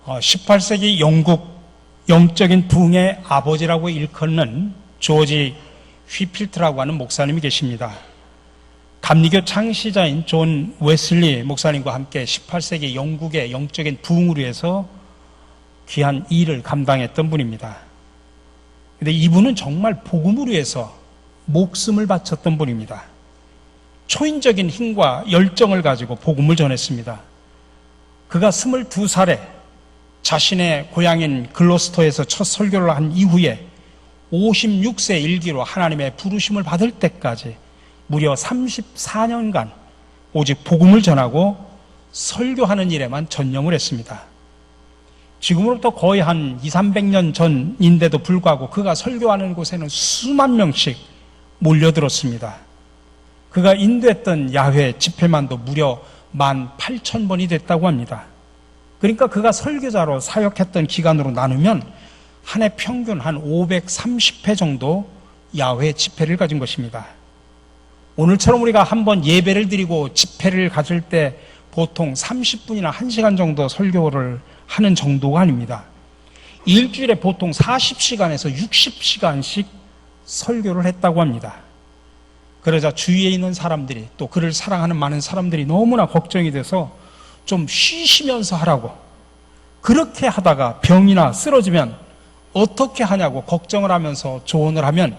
18세기 영국 영적인 부흥의 아버지라고 일컫는 조지 휘필트라고 하는 목사님이 계십니다. 감리교 창시자인 존 웨슬리 목사님과 함께 18세기 영국의 영적인 부흥을 위해서 귀한 일을 감당했던 분입니다. 근데 이분은 정말 복음을 위해서 목숨을 바쳤던 분입니다. 초인적인 힘과 열정을 가지고 복음을 전했습니다. 그가 22살에 자신의 고향인 글로스터에서 첫 설교를 한 이후에 56세 일기로 하나님의 부르심을 받을 때까지 무려 34년간 오직 복음을 전하고 설교하는 일에만 전념을 했습니다. 지금으로부터 거의 한 200~300년 전인데도 불구하고 그가 설교하는 곳에는 수만 명씩 몰려들었습니다. 그가 인도했던 야훼 집회만도 무려 18,000번이 됐다고 합니다. 그러니까 그가 설교자로 사역했던 기간으로 나누면 한 해 평균 한 530회 정도 야훼 집회를 가진 것입니다. 오늘처럼 우리가 한번 예배를 드리고 집회를 가질 때 보통 30분이나 1시간 정도 설교를 하는 정도가 아닙니다. 일주일에 보통 40시간에서 60시간씩 설교를 했다고 합니다. 그러자 주위에 있는 사람들이, 또 그를 사랑하는 많은 사람들이 너무나 걱정이 돼서 좀 쉬시면서 하라고, 그렇게 하다가 병이나 쓰러지면 어떻게 하냐고 걱정을 하면서 조언을 하면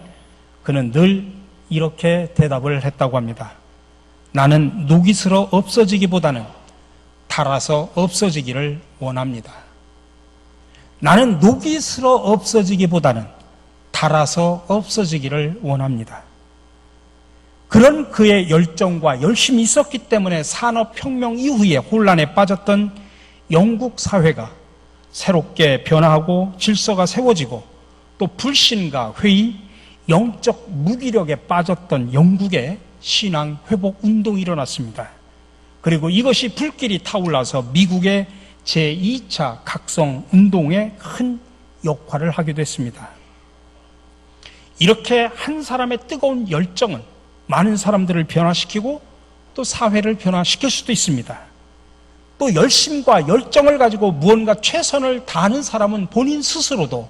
그는 늘 이렇게 대답을 했다고 합니다. 나는 녹이 슬어 없어지기보다는 닳아서 없어지기를 원합니다. 나는 녹이 슬어 없어지기보다는 닳아서 없어지기를 원합니다. 그런 그의 열정과 열심이 있었기 때문에 산업혁명 이후에 혼란에 빠졌던 영국 사회가 새롭게 변화하고 질서가 세워지고 또 불신과 회의, 영적 무기력에 빠졌던 영국의 신앙 회복 운동이 일어났습니다. 그리고 이것이 불길이 타올라서 미국의 제2차 각성 운동에 큰 역할을 하기도 했습니다. 이렇게 한 사람의 뜨거운 열정은 많은 사람들을 변화시키고 또 사회를 변화시킬 수도 있습니다. 또 열심과 열정을 가지고 무언가 최선을 다하는 사람은 본인 스스로도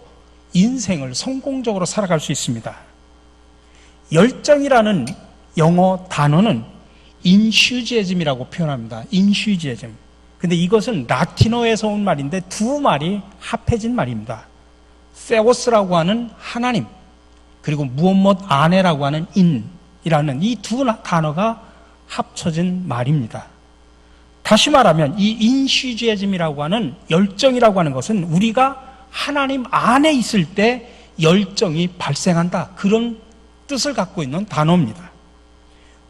인생을 성공적으로 살아갈 수 있습니다. 열정이라는 영어 단어는 인슈지애즘이라고 표현합니다. 인슈지애즘. 근데 이것은 라틴어에서 온 말인데 두 말이 합해진 말입니다. 세오스라고 하는 하나님, 그리고 무엇 아내라고 하는 인이라는 이 두 단어가 합쳐진 말입니다. 다시 말하면 이 인슈지애즘이라고 하는 열정이라고 하는 것은 우리가 하나님 안에 있을 때 열정이 발생한다, 그런 뜻을 갖고 있는 단어입니다.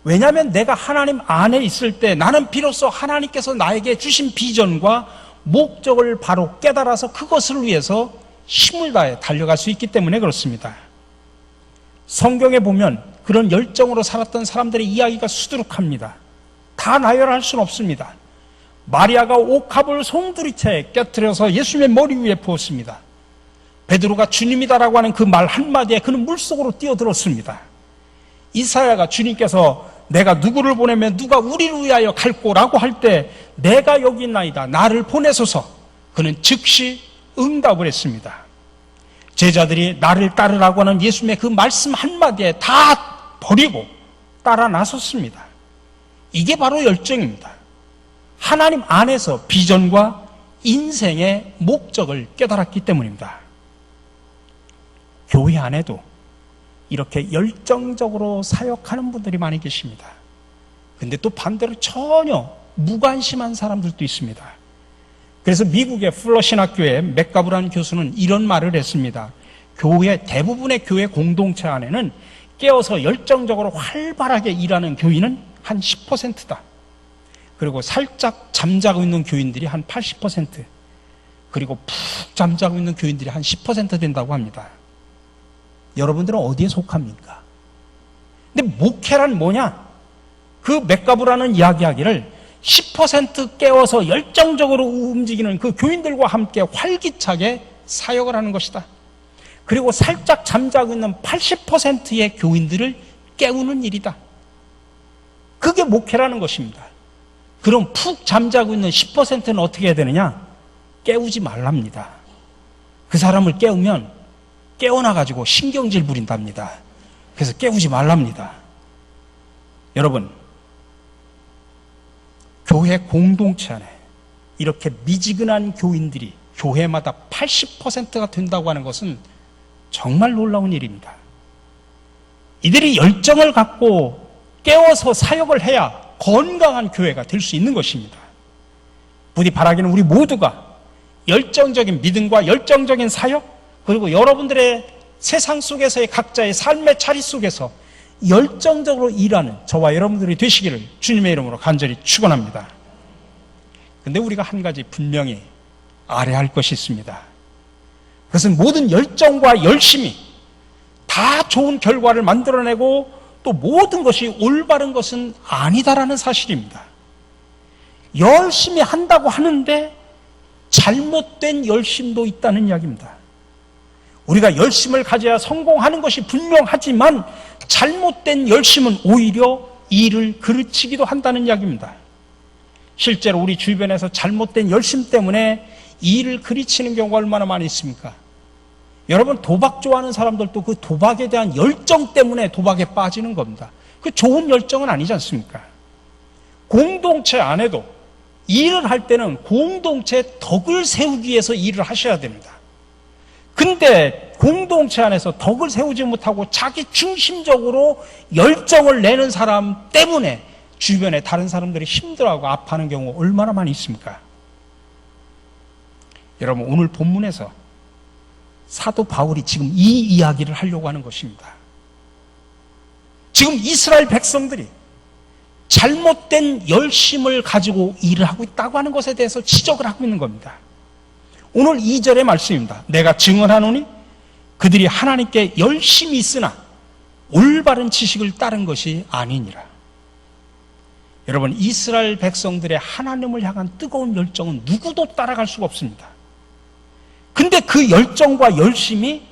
왜냐하면 내가 하나님 안에 있을 때 나는 비로소 하나님께서 나에게 주신 비전과 목적을 바로 깨달아서 그것을 위해서 힘을 다해 달려갈 수 있기 때문에 그렇습니다. 성경에 보면 그런 열정으로 살았던 사람들의 이야기가 수두룩합니다. 다 나열할 수는 없습니다. 마리아가 옥합을 송두리째 깨트려서 예수님의 머리 위에 부었습니다. 베드로가 주님이다라고 하는 그 말 한마디에 그는 물속으로 뛰어들었습니다. 이사야가 주님께서 내가 누구를 보내면 누가 우리를 위하여 갈꼬라고 할 때 내가 여기 있나이다, 나를 보내소서, 그는 즉시 응답을 했습니다. 제자들이 나를 따르라고 하는 예수님의 그 말씀 한마디에 다 버리고 따라 나섰습니다. 이게 바로 열정입니다. 하나님 안에서 비전과 인생의 목적을 깨달았기 때문입니다. 교회 안에도 이렇게 열정적으로 사역하는 분들이 많이 계십니다. 근데 또 반대로 전혀 무관심한 사람들도 있습니다. 그래서 미국의 플러 신학교의 맥가브라는 교수는 이런 말을 했습니다. 대부분의 교회 공동체 안에는 깨어서 열정적으로 활발하게 일하는 교인은 한 10%다. 그리고 살짝 잠자고 있는 교인들이 한 80%, 그리고 푹 잠자고 있는 교인들이 한 10% 된다고 합니다. 여러분들은 어디에 속합니까? 근데 목회란 뭐냐? 그 맥가브라는 이야기하기를 10% 깨워서 열정적으로 움직이는 그 교인들과 함께 활기차게 사역을 하는 것이다. 그리고 살짝 잠자고 있는 80%의 교인들을 깨우는 일이다. 그게 목회라는 것입니다. 그럼 푹 잠자고 있는 10%는 어떻게 해야 되느냐? 깨우지 말랍니다. 그 사람을 깨우면 깨어나가지고 신경질 부린답니다. 그래서 깨우지 말랍니다. 여러분, 교회 공동체 안에 이렇게 미지근한 교인들이 교회마다 80%가 된다고 하는 것은 정말 놀라운 일입니다. 이들이 열정을 갖고 깨워서 사역을 해야 건강한 교회가 될 수 있는 것입니다. 부디 바라기는 우리 모두가 열정적인 믿음과 열정적인 사역, 그리고 여러분들의 세상 속에서의 각자의 삶의 차리 속에서 열정적으로 일하는 저와 여러분들이 되시기를 주님의 이름으로 간절히 축원합니다. 근데 우리가 한 가지 분명히 알아야 할 것이 있습니다. 그것은 모든 열정과 열심이 다 좋은 결과를 만들어내고 또 모든 것이 올바른 것은 아니다라는 사실입니다. 열심히 한다고 하는데 잘못된 열심도 있다는 이야기입니다. 우리가 열심을 가져야 성공하는 것이 분명하지만 잘못된 열심은 오히려 일을 그르치기도 한다는 이야기입니다. 실제로 우리 주변에서 잘못된 열심 때문에 일을 그르치는 경우가 얼마나 많이 있습니까? 여러분, 도박 좋아하는 사람들도 그 도박에 대한 열정 때문에 도박에 빠지는 겁니다. 그 좋은 열정은 아니지 않습니까? 공동체 안에도 일을 할 때는 공동체의 덕을 세우기 위해서 일을 하셔야 됩니다. 근데 공동체 안에서 덕을 세우지 못하고 자기 중심적으로 열정을 내는 사람 때문에 주변에 다른 사람들이 힘들어하고 아파하는 경우 얼마나 많이 있습니까? 여러분, 오늘 본문에서 사도 바울이 지금 이 이야기를 하려고 하는 것입니다. 지금 이스라엘 백성들이 잘못된 열심을 가지고 일을 하고 있다고 하는 것에 대해서 지적을 하고 있는 겁니다. 오늘 2절의 말씀입니다. 내가 증언하노니 그들이 하나님께 열심히 있으나 올바른 지식을 따른 것이 아니니라. 여러분, 이스라엘 백성들의 하나님을 향한 뜨거운 열정은 누구도 따라갈 수가 없습니다. 근데 그 열정과 열심이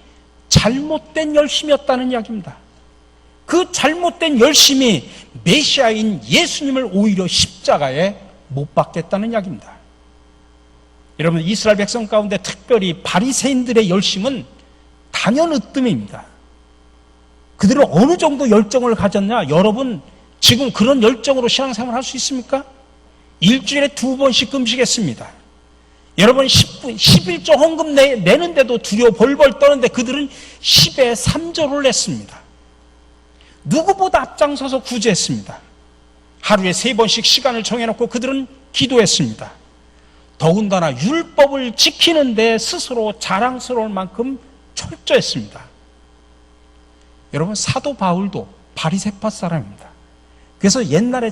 잘못된 열심이었다는 이야기입니다. 그 잘못된 열심이 메시아인 예수님을 오히려 십자가에 못 박겠다는 이야기입니다. 여러분, 이스라엘 백성 가운데 특별히 바리새인들의 열심은 단연 으뜸입니다. 그들은 어느 정도 열정을 가졌냐? 여러분, 지금 그런 열정으로 신앙생활 할 수 있습니까? 일주일에 2번씩 금식했습니다. 여러분, 11조 헌금 내는데도 두려워 벌벌 떠는데 그들은 10의 3조를 냈습니다. 누구보다 앞장서서 구제했습니다. 하루에 3번씩 시간을 정해놓고 그들은 기도했습니다. 더군다나 율법을 지키는데 스스로 자랑스러울 만큼 철저했습니다. 여러분, 사도 바울도 바리새파 사람입니다. 그래서 옛날에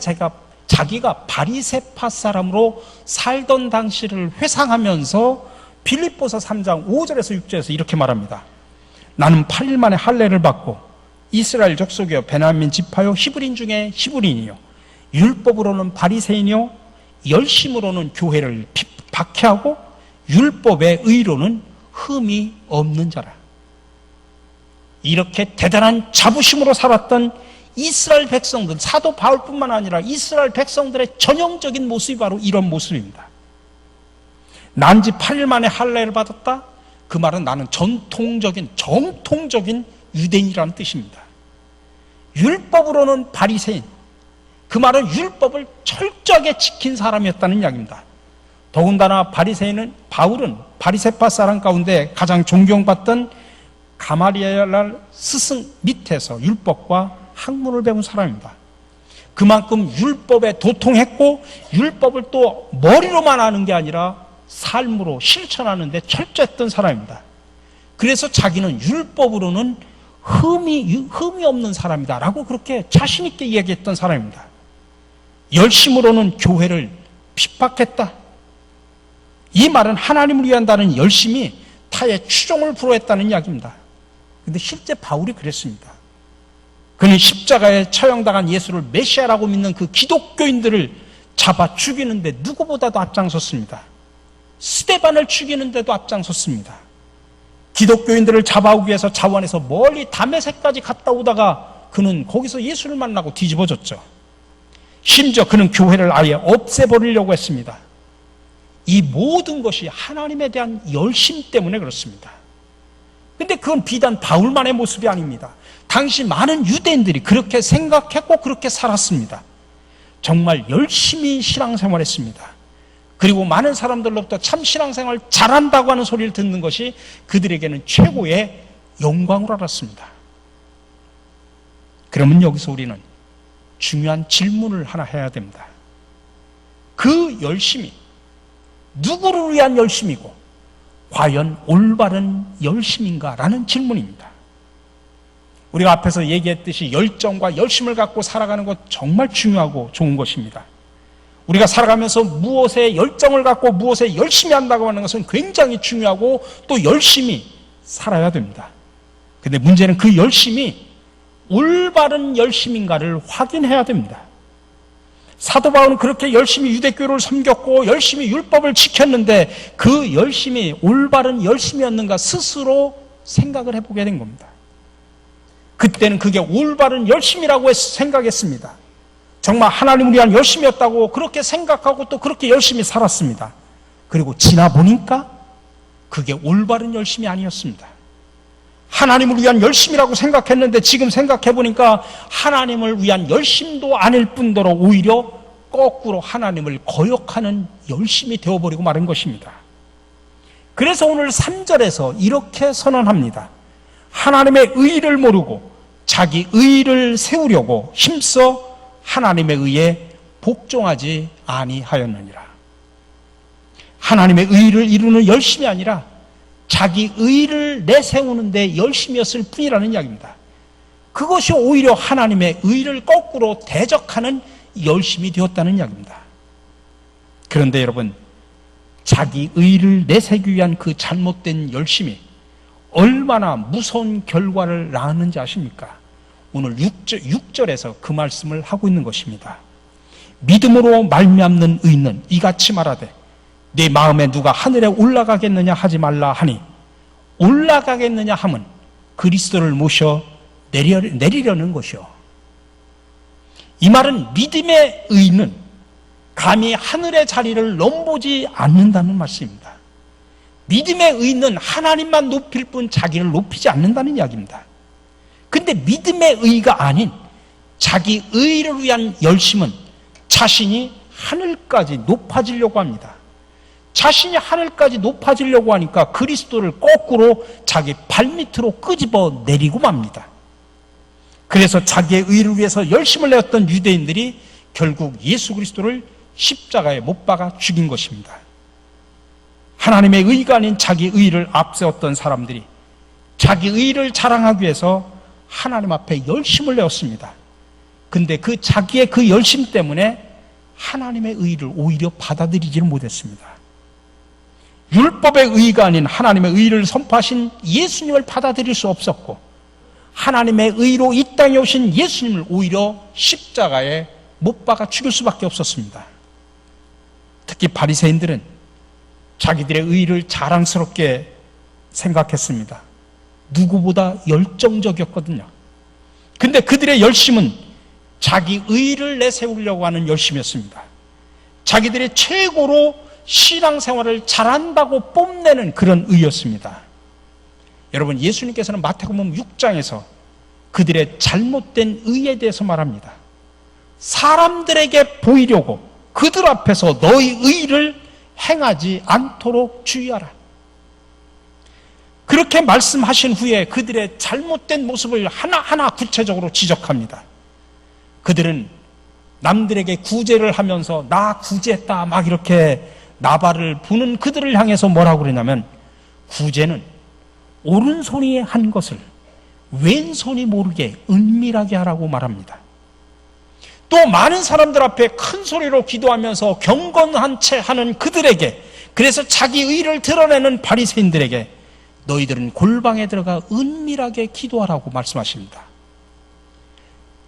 자기가 바리새파 사람으로 살던 당시를 회상하면서 빌립보서 3장 5절에서 6절에서 이렇게 말합니다. 나는 8일 만에 할례를 받고 이스라엘 족속이요 베냐민 지파요 히브리인 중에 히브리인이요 율법으로는 바리새인이요 열심으로는 교회를 박해하고 율법의 의로는 흠이 없는 자라. 이렇게 대단한 자부심으로 살았던 이스라엘 백성들, 사도 바울뿐만 아니라 이스라엘 백성들의 전형적인 모습이 바로 이런 모습입니다. 난지 8일 만에 할례를 받았다? 그 말은 나는 정통적인 유대인이라는 뜻입니다. 율법으로는 바리새인, 그 말은 율법을 철저하게 지킨 사람이었다는 이야기입니다. 더군다나 바울은 바리새파 사람 가운데 가장 존경받던 가말리엘 스승 밑에서 율법과 학문을 배운 사람입니다. 그만큼 율법에 도통했고 율법을 또 머리로만 아는 게 아니라 삶으로 실천하는 데 철저했던 사람입니다. 그래서 자기는 율법으로는 흠이 없는 사람이다 라고 그렇게 자신 있게 이야기했던 사람입니다. 열심으로는 교회를 핍박했다. 이 말은 하나님을 위한다는 열심이 타의 추종을 불허했다는 이야기입니다. 그런데 실제 바울이 그랬습니다. 그는 십자가에 처형당한 예수를 메시아라고 믿는 그 기독교인들을 잡아 죽이는데 누구보다도 앞장섰습니다. 스데반을 죽이는데도 앞장섰습니다. 기독교인들을 잡아오기 위해서 자원에서 멀리 다메섹까지 갔다 오다가 그는 거기서 예수를 만나고 뒤집어졌죠. 심지어 그는 교회를 아예 없애버리려고 했습니다. 이 모든 것이 하나님에 대한 열심 때문에 그렇습니다. 근데 그건 비단 바울만의 모습이 아닙니다. 당시 많은 유대인들이 그렇게 생각했고 그렇게 살았습니다. 정말 열심히 신앙생활했습니다. 그리고 많은 사람들로부터 참 신앙생활 잘한다고 하는 소리를 듣는 것이 그들에게는 최고의 영광으로 알았습니다. 그러면 여기서 우리는 중요한 질문을 하나 해야 됩니다. 그 열심이 누구를 위한 열심이고 과연 올바른 열심인가라는 질문입니다. 우리가 앞에서 얘기했듯이 열정과 열심을 갖고 살아가는 것 정말 중요하고 좋은 것입니다. 우리가 살아가면서 무엇에 열정을 갖고 무엇에 열심히 한다고 하는 것은 굉장히 중요하고 또 열심히 살아야 됩니다. 근데 문제는 그 열심이 올바른 열심인가를 확인해야 됩니다. 사도 바울은 그렇게 열심히 유대교를 섬겼고 열심히 율법을 지켰는데 그 열심이 올바른 열심이었는가 스스로 생각을 해보게 된 겁니다. 그때는 그게 올바른 열심이라고 생각했습니다. 정말 하나님을 위한 열심이었다고 그렇게 생각하고 또 그렇게 열심히 살았습니다. 그리고 지나 보니까 그게 올바른 열심이 아니었습니다. 하나님을 위한 열심이라고 생각했는데 지금 생각해 보니까 하나님을 위한 열심도 아닐 뿐더러 오히려 거꾸로 하나님을 거역하는 열심이 되어버리고 마른 것입니다. 그래서 오늘 3절에서 이렇게 선언합니다. 하나님의 의를 모르고 자기 의를 세우려고 힘써 하나님의 의에 복종하지 아니하였느니라. 하나님의 의를 이루는 열심이 아니라 자기 의를 내세우는데 열심이었을 뿐이라는 이야기입니다. 그것이 오히려 하나님의 의를 거꾸로 대적하는 열심이 되었다는 이야기입니다. 그런데 여러분, 자기 의를 내세우기 위한 그 잘못된 열심이 얼마나 무서운 결과를 낳았는지 아십니까? 오늘 6절에서 그 말씀을 하고 있는 것입니다. 믿음으로 말미암는 의는 이같이 말하되 내 마음에 누가 하늘에 올라가겠느냐 하지 말라 하니 올라가겠느냐 함은 그리스도를 모셔 내리려는 것이요. 이 말은 믿음의 의는 감히 하늘의 자리를 넘보지 않는다는 말씀입니다. 믿음의 의는 하나님만 높일 뿐 자기를 높이지 않는다는 이야기입니다. 근데 믿음의 의가 아닌 자기 의를 위한 열심은 자신이 하늘까지 높아지려고 합니다. 자신이 하늘까지 높아지려고 하니까 그리스도를 거꾸로 자기 발밑으로 끄집어 내리고 맙니다. 그래서 자기의 의를 위해서 열심을 내었던 유대인들이 결국 예수 그리스도를 십자가에 못 박아 죽인 것입니다. 하나님의 의가 아닌 자기 의를 앞세웠던 사람들이 자기 의를 자랑하기 위해서 하나님 앞에 열심을 내었습니다. 근데 그 자기의 그 열심 때문에 하나님의 의를 오히려 받아들이지를 못했습니다. 율법의 의가 아닌 하나님의 의를 선포하신 예수님을 받아들일 수 없었고 하나님의 의로 이 땅에 오신 예수님을 오히려 십자가에 못 박아 죽일 수밖에 없었습니다. 특히 바리새인들은 자기들의 의를 자랑스럽게 생각했습니다. 누구보다 열정적이었거든요. 근데 그들의 열심은 자기 의를 내세우려고 하는 열심이었습니다. 자기들의 최고로 신앙생활을 잘한다고 뽐내는 그런 의였습니다. 여러분, 예수님께서는 마태복음 6장에서 그들의 잘못된 의에 대해서 말합니다. 사람들에게 보이려고 그들 앞에서 너희 의를 행하지 않도록 주의하라. 그렇게 말씀하신 후에 그들의 잘못된 모습을 하나하나 구체적으로 지적합니다. 그들은 남들에게 구제를 하면서 나 구제했다 막 이렇게 나발을 부는 그들을 향해서 뭐라고 그러냐면 구제는 오른손이 한 것을 왼손이 모르게 은밀하게 하라고 말합니다. 또 많은 사람들 앞에 큰 소리로 기도하면서 경건한 채 하는 그들에게, 그래서 자기 의를 드러내는 바리새인들에게 너희들은 골방에 들어가 은밀하게 기도하라고 말씀하십니다.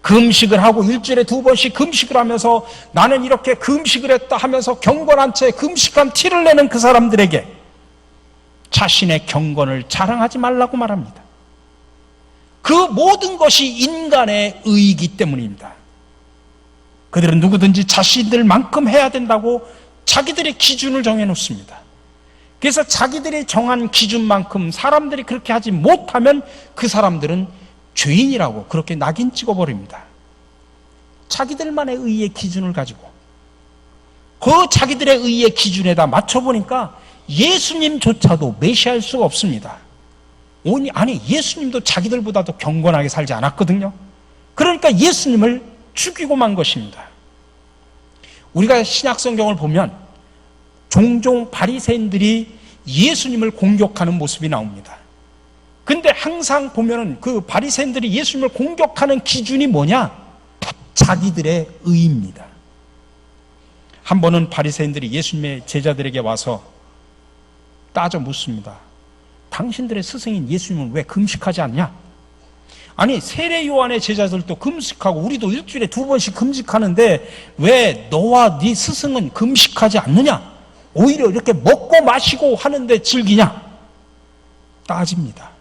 금식을 하고 일주일에 2번씩 금식을 하면서 나는 이렇게 금식을 했다 하면서 경건한 채 금식한 티를 내는 그 사람들에게 자신의 경건을 자랑하지 말라고 말합니다. 그 모든 것이 인간의 의이기 때문입니다. 그들은 누구든지 자신들만큼 해야 된다고 자기들의 기준을 정해놓습니다. 그래서 자기들이 정한 기준만큼 사람들이 그렇게 하지 못하면 그 사람들은 죄인이라고 그렇게 낙인 찍어버립니다. 자기들만의 의의 기준을 가지고 그 자기들의 의의 기준에다 맞춰보니까 예수님조차도 메시아일 수가 없습니다. 아니 예수님도 자기들보다도 경건하게 살지 않았거든요. 그러니까 예수님을 죽이고 만 것입니다. 우리가 신약성경을 보면 종종 바리새인들이 예수님을 공격하는 모습이 나옵니다. 근데 항상 보면은 그 바리새인들이 예수님을 공격하는 기준이 뭐냐? 자기들의 의입니다. 한 번은 바리새인들이 예수님의 제자들에게 와서 따져 묻습니다. 당신들의 스승인 예수님은 왜 금식하지 않냐? 아니 세례 요한의 제자들도 금식하고 우리도 일주일에 2번씩 금식하는데 왜 너와 네 스승은 금식하지 않느냐? 오히려 이렇게 먹고 마시고 하는데 즐기냐? 따집니다.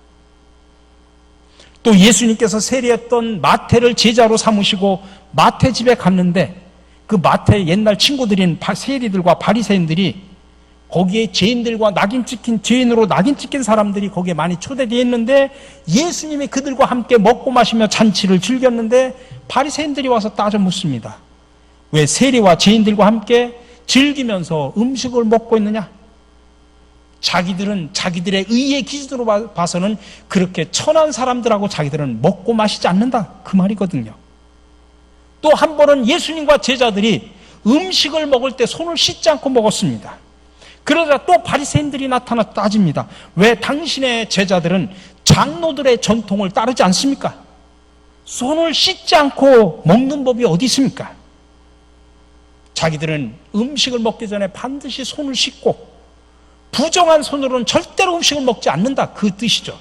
또 예수님께서 세례했던 마태를 제자로 삼으시고 마태 집에 갔는데 그 마태 옛날 친구들인 세리들과 바리새인들이 거기에 죄인들과 죄인으로 낙인 찍힌 사람들이 거기에 많이 초대되어 있는데 예수님이 그들과 함께 먹고 마시며 잔치를 즐겼는데 바리새인들이 와서 따져 묻습니다. 왜 세리와 죄인들과 함께 즐기면서 음식을 먹고 있느냐? 자기들은 자기들의 의의 기준으로 봐서는 그렇게 천한 사람들하고 자기들은 먹고 마시지 않는다 그 말이거든요. 또 한 번은 예수님과 제자들이 음식을 먹을 때 손을 씻지 않고 먹었습니다. 그러자 또 바리새인들이 나타나 따집니다. 왜 당신의 제자들은 장로들의 전통을 따르지 않습니까? 손을 씻지 않고 먹는 법이 어디 있습니까? 자기들은 음식을 먹기 전에 반드시 손을 씻고 부정한 손으로는 절대로 음식을 먹지 않는다 그 뜻이죠.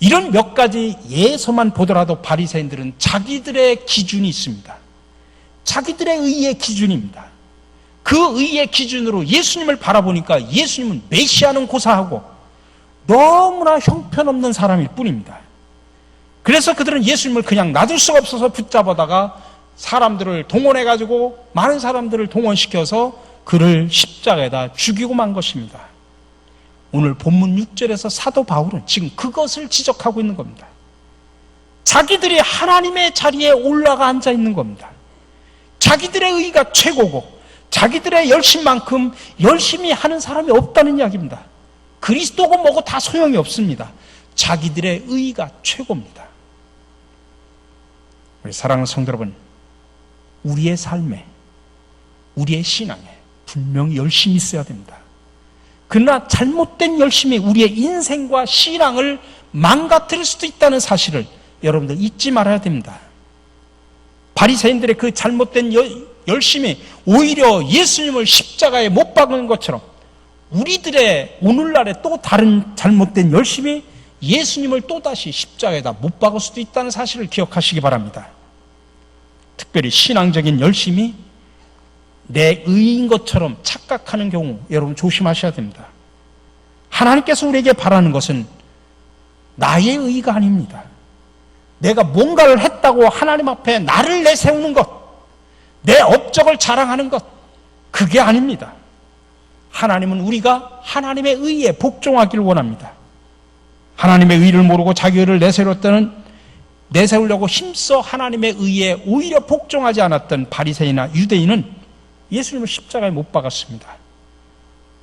이런 몇 가지 예서만 보더라도 바리새인들은 자기들의 기준이 있습니다. 자기들의 의의 기준입니다. 그 의의 기준으로 예수님을 바라보니까 예수님은 메시아는 고사하고 너무나 형편없는 사람일 뿐입니다. 그래서 그들은 예수님을 그냥 놔둘 수가 없어서 붙잡아다가 사람들을 동원해가지고 많은 사람들을 동원시켜서 그를 십자가에다 죽이고 만 것입니다. 오늘 본문 6절에서 사도 바울은 지금 그것을 지적하고 있는 겁니다. 자기들이 하나님의 자리에 올라가 앉아 있는 겁니다. 자기들의 의가 최고고 자기들의 열심만큼 열심히 하는 사람이 없다는 이야기입니다. 그리스도고 뭐고 다 소용이 없습니다. 자기들의 의가 최고입니다. 우리 사랑하는 성도 여러분, 우리의 삶에, 우리의 신앙에 분명히 열심이 있어야 됩니다. 그러나 잘못된 열심이 우리의 인생과 신앙을 망가뜨릴 수도 있다는 사실을 여러분들 잊지 말아야 됩니다. 바리새인들의 그 잘못된 열심이 오히려 예수님을 십자가에 못 박은 것처럼 우리들의 오늘날의 또 다른 잘못된 열심이 예수님을 또다시 십자가에다 못 박을 수도 있다는 사실을 기억하시기 바랍니다. 특별히 신앙적인 열심이 내 의인 것처럼 착각하는 경우 여러분 조심하셔야 됩니다. 하나님께서 우리에게 바라는 것은 나의 의가 아닙니다. 내가 뭔가를 했다고 하나님 앞에 나를 내세우는 것, 내 업적을 자랑하는 것, 그게 아닙니다. 하나님은 우리가 하나님의 의에 복종하기를 원합니다. 하나님의 의를 모르고 자기 의를 내세우려고 힘써 하나님의 의에 오히려 복종하지 않았던 바리새인이나 유대인은 예수님을 십자가에 못 박았습니다.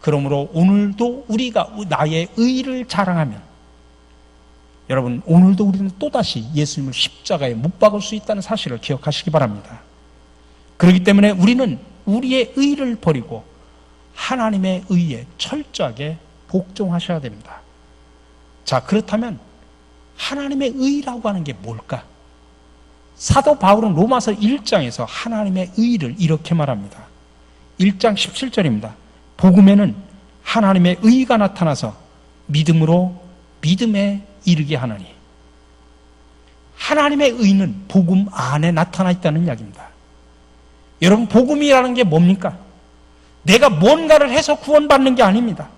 그러므로 오늘도 우리가 나의 의를 자랑하면 여러분 오늘도 우리는 또다시 예수님을 십자가에 못 박을 수 있다는 사실을 기억하시기 바랍니다. 그렇기 때문에 우리는 우리의 의를 버리고 하나님의 의에 철저하게 복종하셔야 됩니다. 자, 그렇다면 하나님의 의라고 하는 게 뭘까? 사도 바울은 로마서 1장에서 하나님의 의를 이렇게 말합니다. 1장 17절입니다. 복음에는 하나님의 의가 나타나서 믿음으로 믿음에 이르게 하느니. 하나님의 의는 복음 안에 나타나 있다는 이야기입니다. 여러분, 복음이라는 게 뭡니까? 내가 뭔가를 해서 구원받는 게 아닙니다.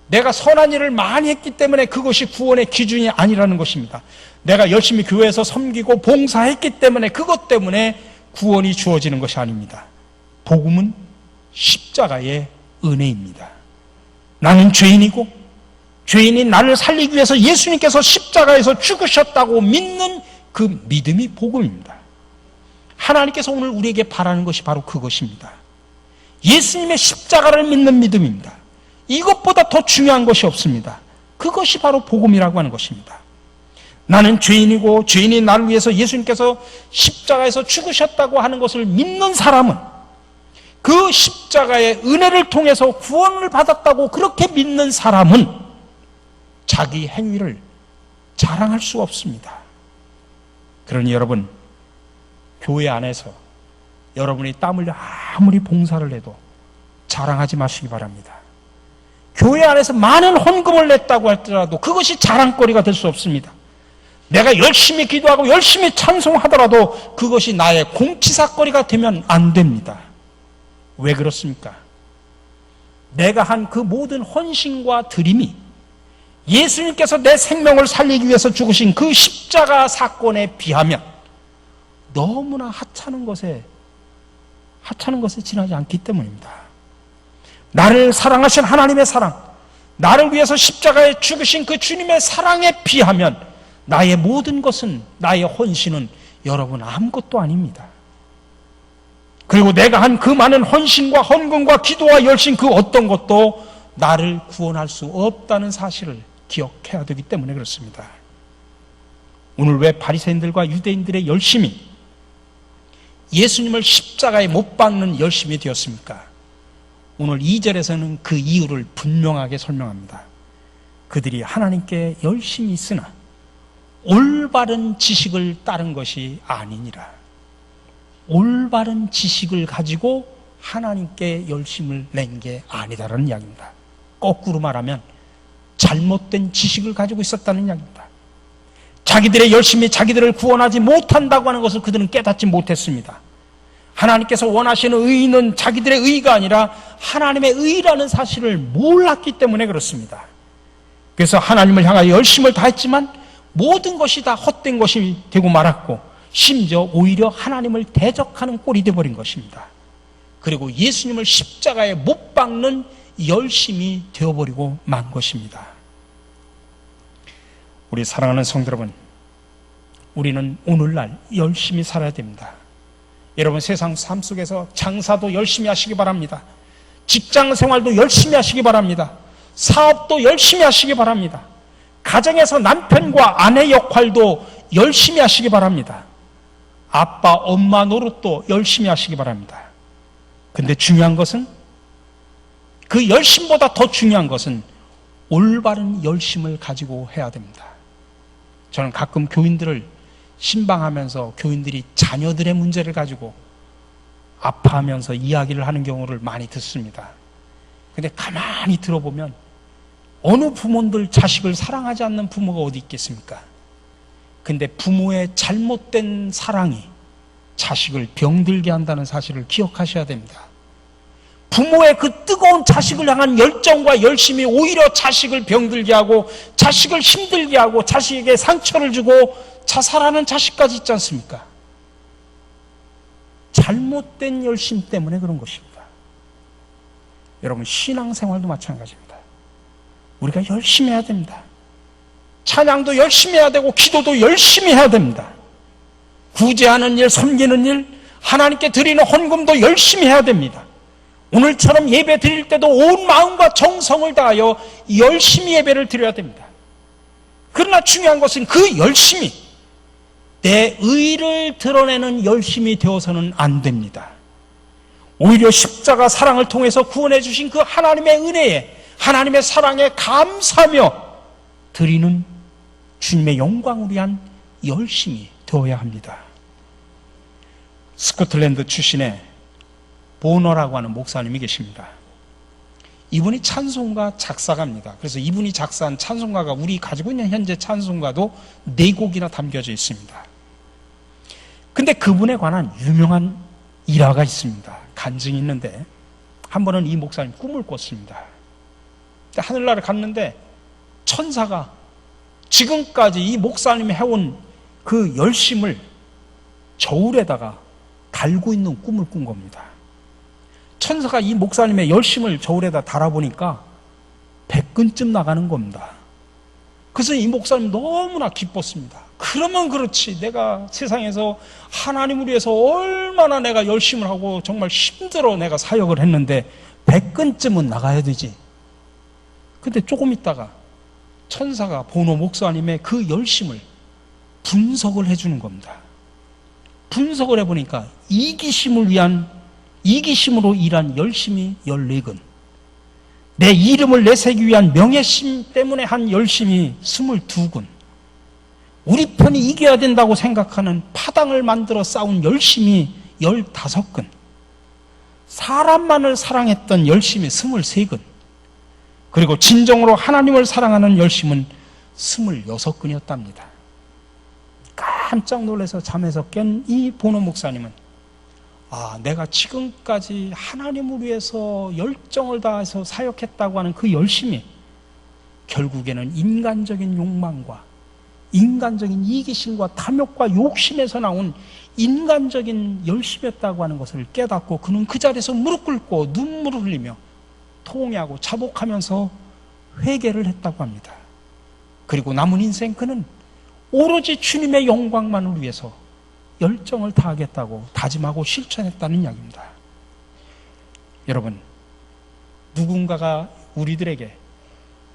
내가 선한 일을 많이 했기 때문에 그것이 구원의 기준이 아니라는 것입니다. 내가 열심히 교회에서 섬기고 봉사했기 때문에 그것 때문에 구원이 주어지는 것이 아닙니다. 복음은 십자가의 은혜입니다. 나는 죄인이고 죄인인 나를 살리기 위해서 예수님께서 십자가에서 죽으셨다고 믿는 그 믿음이 복음입니다. 하나님께서 오늘 우리에게 바라는 것이 바로 그것입니다. 예수님의 십자가를 믿는 믿음입니다. 이것보다 더 중요한 것이 없습니다. 그것이 바로 복음이라고 하는 것입니다. 나는 죄인이고 죄인인 나를 위해서 예수님께서 십자가에서 죽으셨다고 하는 것을 믿는 사람은 그 십자가의 은혜를 통해서 구원을 받았다고 그렇게 믿는 사람은 자기 행위를 자랑할 수 없습니다. 그러니 여러분, 교회 안에서 여러분이 땀 흘려 아무리 봉사를 해도 자랑하지 마시기 바랍니다. 교회 안에서 많은 헌금을 냈다고 할지라도 그것이 자랑거리가 될 수 없습니다. 내가 열심히 기도하고 열심히 찬송하더라도 그것이 나의 공치사거리가 되면 안 됩니다. 왜 그렇습니까? 내가 한 그 모든 헌신과 드림이 예수님께서 내 생명을 살리기 위해서 죽으신 그 십자가 사건에 비하면 너무나 하찮은 것에 지나지 않기 때문입니다. 나를 사랑하신 하나님의 사랑, 나를 위해서 십자가에 죽으신 그 주님의 사랑에 비하면 나의 모든 것은, 나의 헌신은 여러분 아무것도 아닙니다. 그리고 내가 한 그 많은 헌신과 헌금과 기도와 열심 그 어떤 것도 나를 구원할 수 없다는 사실을 기억해야 되기 때문에 그렇습니다. 오늘 왜 바리새인들과 유대인들의 열심이 예수님을 십자가에 못 박는 열심이 되었습니까? 오늘 2절에서는 그 이유를 분명하게 설명합니다. 그들이 하나님께 열심히 있으나 올바른 지식을 따른 것이 아니니라. 올바른 지식을 가지고 하나님께 열심을 낸 게 아니다라는 이야기입니다. 거꾸로 말하면 잘못된 지식을 가지고 있었다는 이야기입니다. 자기들의 열심이 자기들을 구원하지 못한다고 하는 것을 그들은 깨닫지 못했습니다. 하나님께서 원하시는 의는 자기들의 의가 아니라 하나님의 의라는 사실을 몰랐기 때문에 그렇습니다. 그래서 하나님을 향하여 열심을 다했지만 모든 것이 다 헛된 것이 되고 말았고, 심지어 오히려 하나님을 대적하는 꼴이 되어버린 것입니다. 그리고 예수님을 십자가에 못 박는 열심이 되어버리고 만 것입니다. 우리 사랑하는 성도 여러분, 우리는 오늘날 열심히 살아야 됩니다. 여러분, 세상 삶 속에서 장사도 열심히 하시기 바랍니다. 직장 생활도 열심히 하시기 바랍니다. 사업도 열심히 하시기 바랍니다. 가정에서 남편과 아내 역할도 열심히 하시기 바랍니다. 아빠, 엄마 노릇도 열심히 하시기 바랍니다. 근데 중요한 것은, 그 열심보다 더 중요한 것은 올바른 열심을 가지고 해야 됩니다. 저는 가끔 교인들을 신방하면서 교인들이 자녀들의 문제를 가지고 아파하면서 이야기를 하는 경우를 많이 듣습니다. 근데 가만히 들어보면 어느 부모들 자식을 사랑하지 않는 부모가 어디 있겠습니까? 근데 부모의 잘못된 사랑이 자식을 병들게 한다는 사실을 기억하셔야 됩니다. 부모의 그 뜨거운 자식을 향한 열정과 열심이 오히려 자식을 병들게 하고 자식을 힘들게 하고 자식에게 상처를 주고 자살하는 자식까지 있지 않습니까? 잘못된 열심 때문에 그런 것입니다. 여러분, 신앙생활도 마찬가지입니다. 우리가 열심히 해야 됩니다. 찬양도 열심히 해야 되고 기도도 열심히 해야 됩니다. 구제하는 일, 섬기는 일, 하나님께 드리는 헌금도 열심히 해야 됩니다. 오늘처럼 예배 드릴 때도 온 마음과 정성을 다하여 열심히 예배를 드려야 됩니다. 그러나 중요한 것은 그 열심이 내 의를 드러내는 열심이 되어서는 안 됩니다. 오히려 십자가 사랑을 통해서 구원해 주신 그 하나님의 은혜에, 하나님의 사랑에 감사하며 드리는 주님의 영광을 위한 열심이 되어야 합니다. 스코틀랜드 출신의 보너라고 하는 목사님이 계십니다. 이분이 찬송가 작사가입니다. 그래서 이분이 작사한 찬송가가 우리 가지고 있는 현재 찬송가도 4곡이나 담겨져 있습니다. 근데 그분에 관한 유명한 일화가 있습니다. 간증이 있는데, 한 번은 이 목사님 꿈을 꿨습니다. 하늘나라를 갔는데 천사가 지금까지 이 목사님이 해온 그 열심을 저울에다가 달고 있는 꿈을 꾼 겁니다. 천사가 이 목사님의 열심을 저울에다 달아보니까 100근쯤 나가는 겁니다. 그래서 이 목사님 너무나 기뻤습니다. 그러면 그렇지, 내가 세상에서 하나님을 위해서 얼마나 내가 열심을 하고 정말 힘들어 내가 사역을 했는데 100근쯤은 나가야 되지. 근데 조금 있다가 천사가 보노 목사님의 그 열심을 분석을 해주는 겁니다. 분석을 해보니까 이기심으로 일한 열심이 14근, 내 이름을 내세우기 위한 명예심 때문에 한 열심이 22근, 우리 편이 이겨야 된다고 생각하는 파당을 만들어 싸운 열심이 15근, 사람만을 사랑했던 열심이 23근, 그리고 진정으로 하나님을 사랑하는 열심은 26근이었답니다. 깜짝 놀라서 잠에서 깬 이 보노 목사님은 내가 지금까지 하나님을 위해서 열정을 다해서 사역했다고 하는 그 열심이 결국에는 인간적인 욕망과 인간적인 이기심과 탐욕과 욕심에서 나온 인간적인 열심이었다고 하는 것을 깨닫고 그는 그 자리에서 무릎 꿇고 눈물을 흘리며 통회하고 자복하면서 회개를 했다고 합니다. 그리고 남은 인생 그는 오로지 주님의 영광만을 위해서 열정을 다하겠다고 다짐하고 실천했다는 이야기입니다. 여러분, 누군가가 우리들에게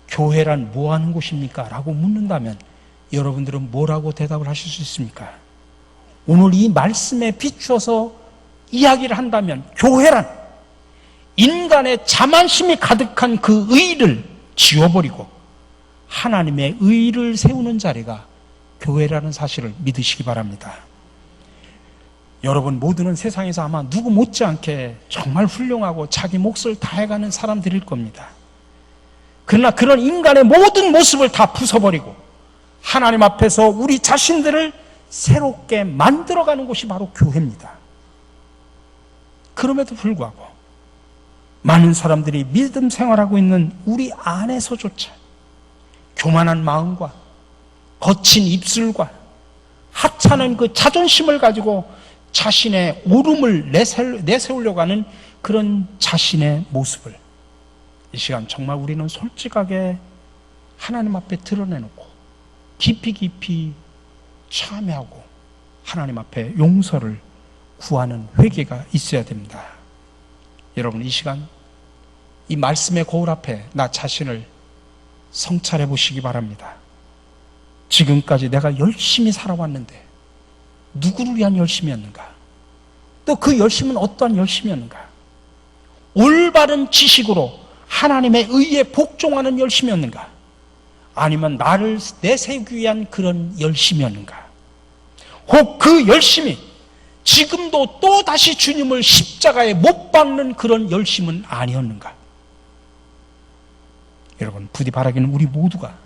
교회란 뭐 하는 곳입니까? 라고 묻는다면 여러분들은 뭐라고 대답을 하실 수 있습니까? 오늘 이 말씀에 비추어서 이야기를 한다면 교회란 인간의 자만심이 가득한 그 의를 지워버리고 하나님의 의를 세우는 자리가 교회라는 사실을 믿으시기 바랍니다. 여러분 모두는 세상에서 아마 누구 못지않게 정말 훌륭하고 자기 몫을 다해가는 사람들일 겁니다. 그러나 그런 인간의 모든 모습을 다 부숴버리고 하나님 앞에서 우리 자신들을 새롭게 만들어가는 곳이 바로 교회입니다. 그럼에도 불구하고 많은 사람들이 믿음 생활하고 있는 우리 안에서조차 교만한 마음과 거친 입술과 하찮은 그 자존심을 가지고 자신의 옳음을 내세우려고 하는 그런 자신의 모습을 이 시간 정말 우리는 솔직하게 하나님 앞에 드러내놓고 깊이 참여하고 하나님 앞에 용서를 구하는 회개가 있어야 됩니다. 여러분 이 시간 이 말씀의 거울 앞에 나 자신을 성찰해 보시기 바랍니다. 지금까지 내가 열심히 살아왔는데 누구를 위한 열심이었는가? 또 그 열심은 어떠한 열심이었는가? 올바른 지식으로 하나님의 의에 복종하는 열심이었는가? 아니면 나를 내세우기 위한 그런 열심이었는가? 혹 그 열심이 지금도 또다시 주님을 십자가에 못 박는 그런 열심은 아니었는가? 여러분 부디 바라기는 우리 모두가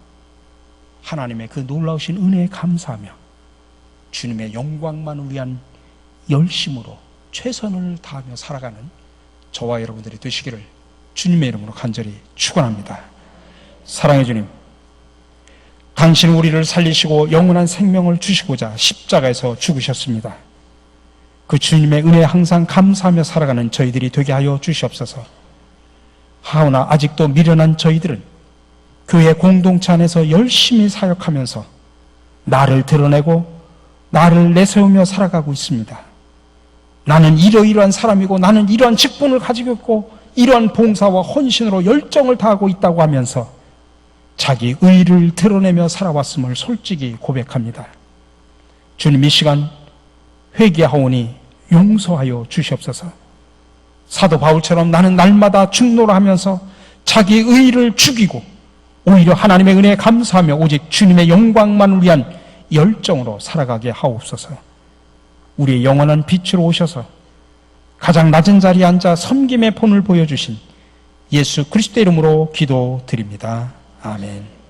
하나님의 그 놀라우신 은혜에 감사하며 주님의 영광만을 위한 열심으로 최선을 다하며 살아가는 저와 여러분들이 되시기를 주님의 이름으로 간절히 축원합니다. 사랑의 주님, 당신은 우리를 살리시고 영원한 생명을 주시고자 십자가에서 죽으셨습니다. 그 주님의 은혜에 항상 감사하며 살아가는 저희들이 되게 하여 주시옵소서. 하오나 아직도 미련한 저희들은 교회 공동체 안에서 열심히 사역하면서 나를 드러내고 나를 내세우며 살아가고 있습니다. 나는 이러이러한 사람이고 나는 이러한 직분을 가지고 있고 이러한 봉사와 헌신으로 열정을 다하고 있다고 하면서 자기 의를 드러내며 살아왔음을 솔직히 고백합니다. 주님 이 시간 회개하오니 용서하여 주시옵소서. 사도 바울처럼 나는 날마다 중노를 하면서 자기 의를 죽이고 오히려 하나님의 은혜에 감사하며 오직 주님의 영광만을 위한 열정으로 살아가게 하옵소서. 우리의 영원한 빛으로 오셔서 가장 낮은 자리에 앉아 섬김의 본을 보여주신 예수 그리스도의 이름으로 기도드립니다. 아멘.